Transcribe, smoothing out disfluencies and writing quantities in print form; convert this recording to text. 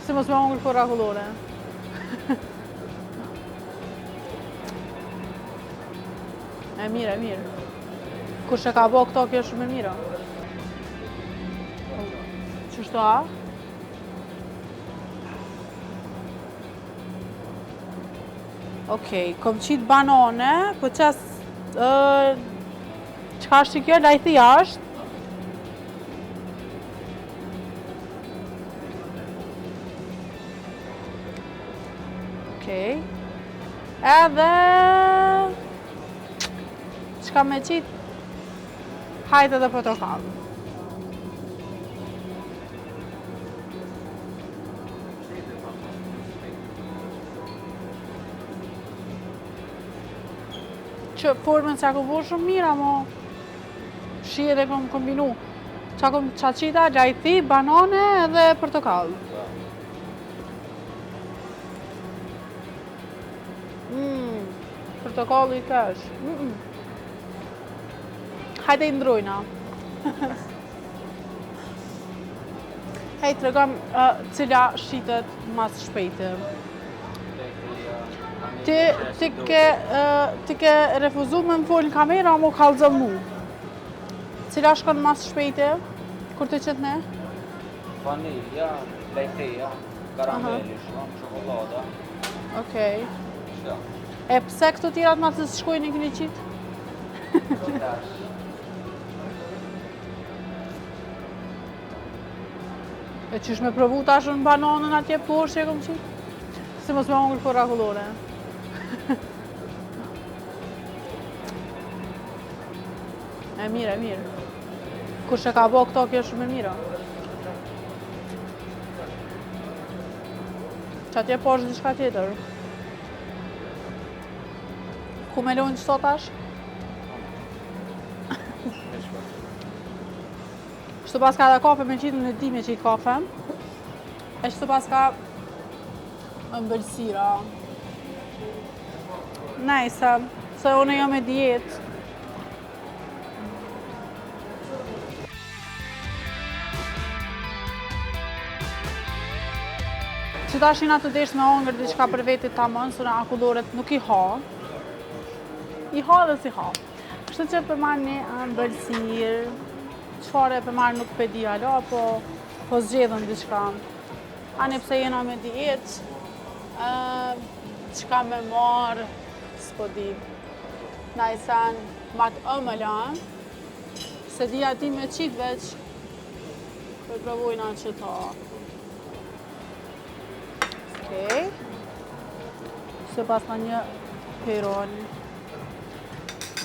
Si mos me hongër korakullore. E mirë, e mirë. Kur që ka bo këto, kjo shumë e mira. Qështu a? Okej, kom qitë banane, po qas... Qka është që kjo, lajthi ashtë? Okej. Edhe... Qka me qitë? Hajtë edhe portokallë. Që formën që ku bo shumë mira, mo shihet e kom kombinu. Qa kom qaqita, lajthi, banane edhe portokallë. Portokalli i kesh. Hajde i ndrojna. Hej, të regam cila shitet mas shpejti. Ti ke refuzu me më folë në kamera, mo kallëzëm mu. Cila shkon mas shpejti, kur të qëtë ne? Vanilja, lejtheja, karameli, shumë, çokolada. Okej. E pse këto tjerat ma të shkojnë i këni qitë? E qysh me provu tash në bananën atje poshtë që e kom qitë? Si mos me hongër korakullore. E mirë, e mirë. Kur që ka bo këto, kjo shumë e mira. Që atje poshtë diçka tjetër. Ku me lojnë qëto tash? Shtu pas ka dhe kafe me qitë në di me qitë kafe. E shtu pas ka ëmbëlsira. Najse, se une jo me dietë. Që ta shina të desh me hongër diçka për vetit ta mënë, së në akulloret nuk i ha. I ha dhe si ha. Kështu që përmar një ëmbëlsirë, qëfare përmar nuk pedi alo, po zgjedhën diçka. Ani pse jena me dietë, qka me marë, s'po di. Najsan, matë ëmëla, se di ati me qitë veç, për provojna që ta. Okej. Se pas në një peron.